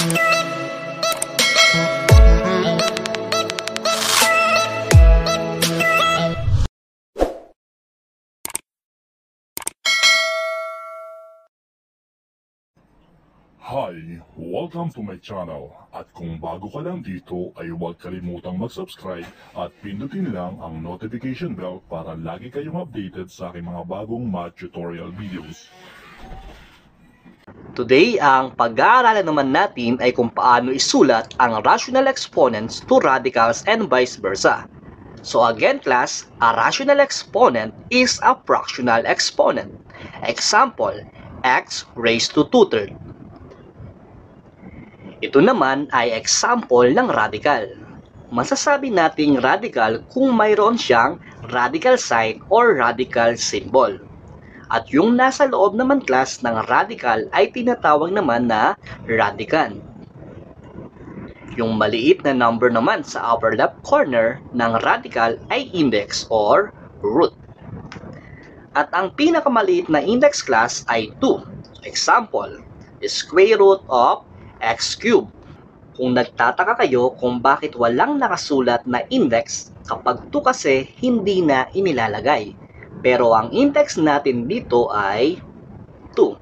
Hi! Welcome to my channel. At kung bago ka lang dito ay huwag kalimutang mag-subscribe at pindutin lang ang notification bell para lagi kayong updated sa aking mga bagong math tutorial videos. Today, ang pag-aaralan naman natin ay kung paano isulat ang rational exponents to radicals and vice versa. So again class, a rational exponent is a fractional exponent. Example, x raised to 2/3. Ito naman ay example ng radical. Masasabi nating radical kung mayroon siyang radical sign or radical symbol. At yung nasa loob naman class ng radical ay tinatawag naman na radicand. Yung maliit na number naman sa upper left corner ng radical ay index or root. At ang pinakamaliit na index class ay 2. Example, square root of x cubed. Kung nagtataka kayo kung bakit walang nakasulat na index, kapag 2 kasi hindi na inilalagay. Pero ang index natin dito ay 2.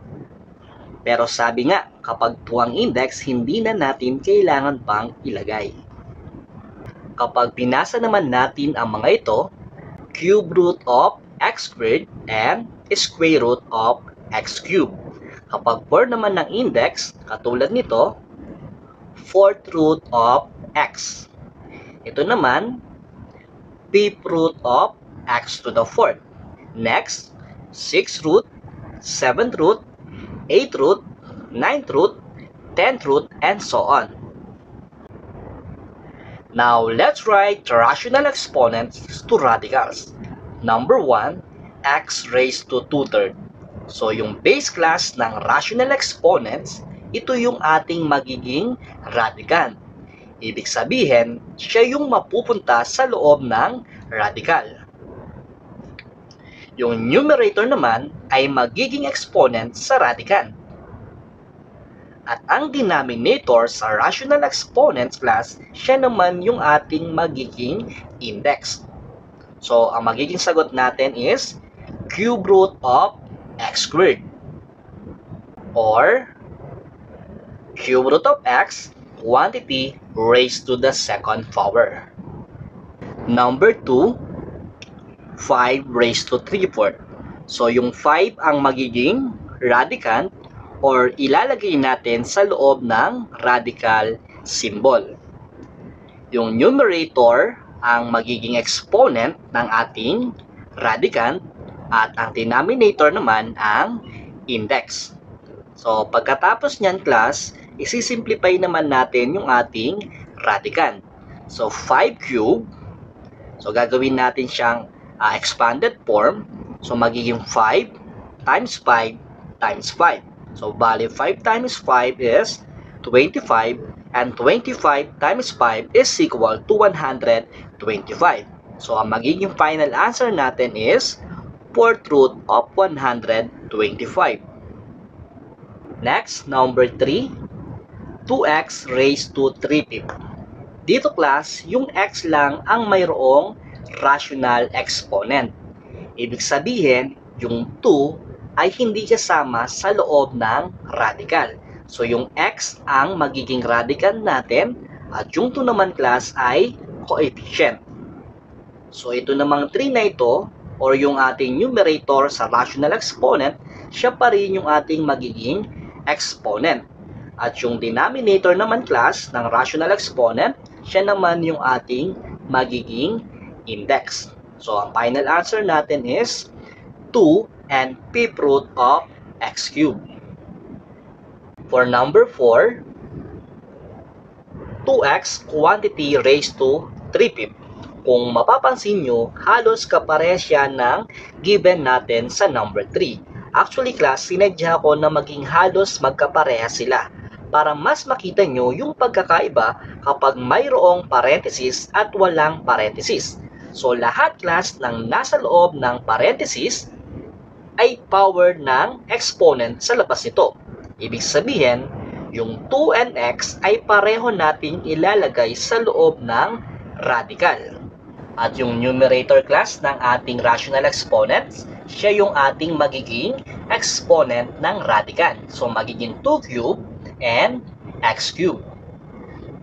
Pero sabi nga, kapag 2 ang index, hindi na natin kailangan pang ilagay. Kapag pinasa naman natin ang mga ito, cube root of x squared and square root of x cubed. Kapag 4 naman ng index, katulad nito, 4th root of x. Ito naman, 5th root of x to the 4th. Next, 6th root, 7th root, 8th root, 9th root, 10th root, and so on. Now, let's write rational exponents to radicals. Number 1, x raised to 2/3. So, yung base class ng rational exponents, ito yung ating magiging radicand. Ibig sabihin, siya yung mapupunta sa loob ng radical. Yung numerator naman ay magiging exponent sa radicand. At ang denominator sa rational exponents class, siya naman yung ating magiging index. So, ang magiging sagot natin is cube root of x squared or cube root of x quantity raised to the second power. Number 2, 5 raised to 3/4. So yung 5 ang magiging radicand or ilalagay natin sa loob ng radical symbol. Yung numerator ang magiging exponent ng ating radicand at ang denominator naman ang index. So, pagkatapos niyan class, isisimplify naman natin yung ating radicand. So, 5 cube. So, gagawin natin siyang expanded form. So, magiging 5 times 5 times 5. So, bali 5 times 5 is 25 and 25 times 5 is equal to 125. So, ang magiging final answer natin is 4th root of 125. Next, number 3, 2x raised to 3/5. Dito class, yung x lang ang mayroong rational exponent. Ibig sabihin, yung 2 ay hindi kasama sa loob ng radical. So, yung x ang magiging radicand natin at yung 2 naman class ay coefficient. So, ito namang 3 na ito or yung ating numerator sa rational exponent, siya pa rin yung ating magiging exponent. At yung denominator naman class ng rational exponent, siya naman yung ating magiging index. So, ang final answer natin is 2 and 5th root of x cubed. For number 4, 2x quantity raised to 3/5. Kung mapapansin nyo, halos kapares siya ng given natin sa number 3. Actually class, sinadya ko na maging halos magkapareha sila para mas makita nyo yung pagkakaiba kapag mayroong parenthesis at walang parenthesis. So lahat class ng nasa loob ng parenthesis ay power ng exponent sa labas nito. Ibig sabihin, yung 2 and x ay pareho nating ilalagay sa loob ng radical. At yung numerator class ng ating rational exponents, siya yung ating magiging exponent ng radical. So magiging 2 cube and x cube.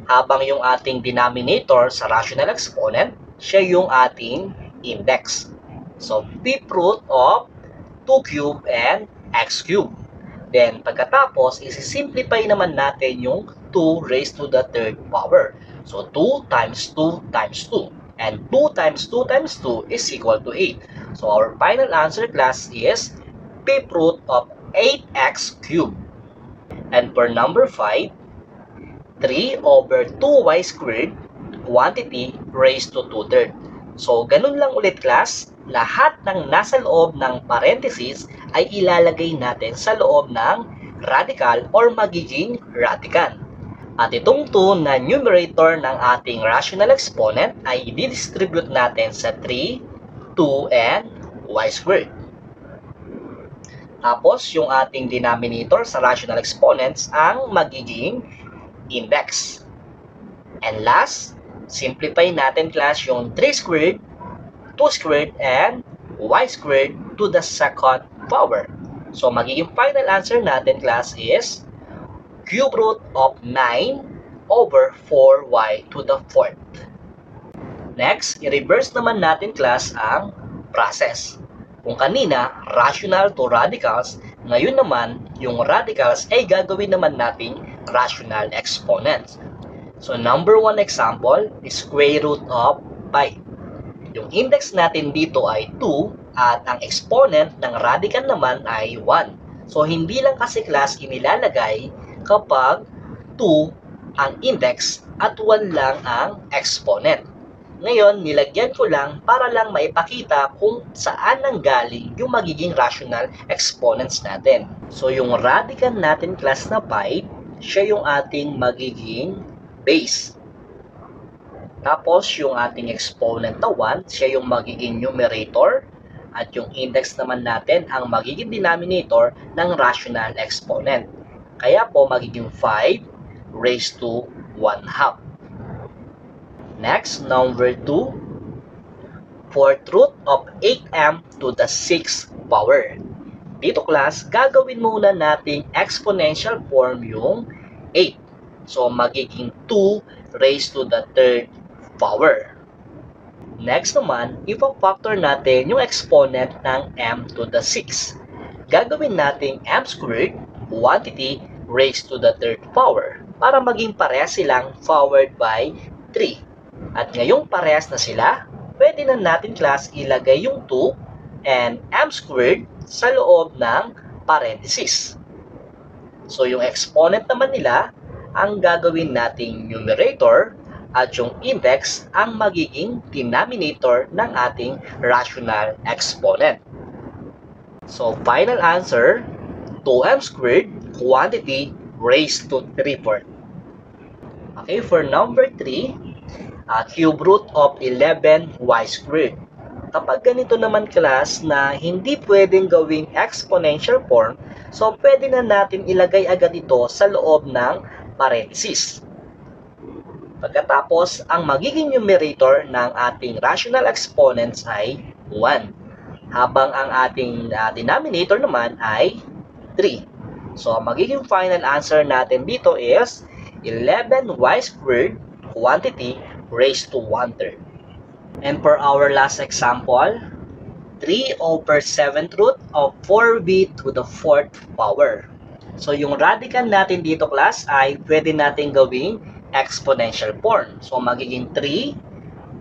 Habang yung ating denominator sa rational exponent, siya yung ating index. So, fifth root of 2 cube and x cube. Then, pagkatapos, isi-simplify naman natin yung 2 raised to the third power. So, 2 times 2 times 2. And 2 times 2 times 2 is equal to 8. So, our final answer, class, is fifth root of 8x cubed. And for number 5, 3 over 2y squared quantity raised to 2/3. So, ganun lang ulit, class. Lahat ng nasa loob ng parenthesis ay ilalagay natin sa loob ng radical or magiging radical. At itong 2 na numerator ng ating rational exponent ay i-distribute natin sa 3, 2, and y squared. Tapos, yung ating denominator sa rational exponents ang magiging index. And last, simplify natin, class, yung 3 squared, 2 squared, and y squared to the second power. So, magiging final answer natin, class, is cube root of 9 over 4y to the fourth. Next, i-reverse naman natin, class, ang process. Kung kanina, rational to radicals, ngayon naman, yung radicals ay gagawin naman nating rational exponents. So, number 1 example is square root of 5. Yung index natin dito ay 2 at ang exponent ng radical naman ay 1. So, hindi lang kasi, class, inilalagay kapag 2 ang index at 1 lang ang exponent. Ngayon, nilagyan ko lang para lang maipakita kung saan nanggaling yung magiging rational exponents natin. So, yung radical natin, class, na 5, siya yung ating magiging base. Tapos, yung ating exponent na 1, siya yung magiging numerator. At yung index naman natin ang magiging denominator ng rational exponent. Kaya po, magiging 5 raised to 1/2. Next, number 2, fourth root of 8m to the 6th power. Dito, class, gagawin muna nating exponential form yung 8. So, magiging 2 raised to the third power. Next naman, ipa-factor natin yung exponent ng m to the 6. Gagawin nating m squared quantity raised to the third power para maging parehas silang powered by 3. At ngayong parehas na sila, pwede na natin, class, ilagay yung 2 and m squared sa loob ng parenthesis. So, yung exponent naman nila, ang gagawin nating numerator at yung index ang magiging denominator ng ating rational exponent. So, final answer, 2m squared quantity raised to 3/4. Okay, for number 3, cube root of 11y squared. Kapag ganito naman, class, na hindi pwedeng gawing exponential form, so pwede na natin ilagay agad ito sa loob ng parenthesis. Pagkatapos, ang magiging numerator ng ating rational exponents ay 1. Habang ang ating denominator naman ay 3. So, ang magiging final answer natin dito is 11y squared quantity raised to 1/3. And for our last example, 3 over 7th root of 4b to the 4th power. So, yung radical natin dito, class, ay pwede natin gawing exponential form. So, magiging 3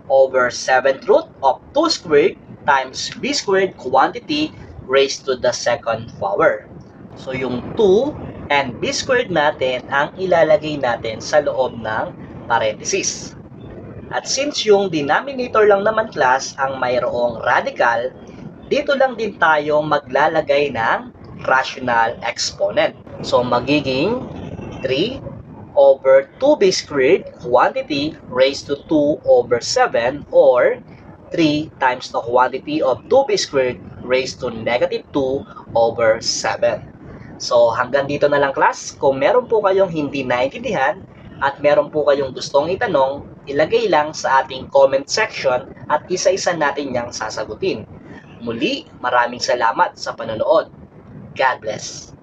over 7th root of 2 squared times b squared quantity raised to the second power. So, yung 2 and b squared natin ang ilalagay natin sa loob ng parenthesis. At since yung denominator lang naman, class, ang mayroong radical, dito lang din tayo maglalagay ng rational exponent. So, magiging 3 over 2b squared quantity raised to 2 over 7 or 3 times the quantity of 2b squared raised to negative 2 over 7. So hanggang dito na lang class. Kung meron po kayong hindi naintindihan at meron po kayong gustong itanong, ilagay lang sa ating comment section at isa-isa natin niyang sasagutin. Muli, maraming salamat sa panonood. God bless.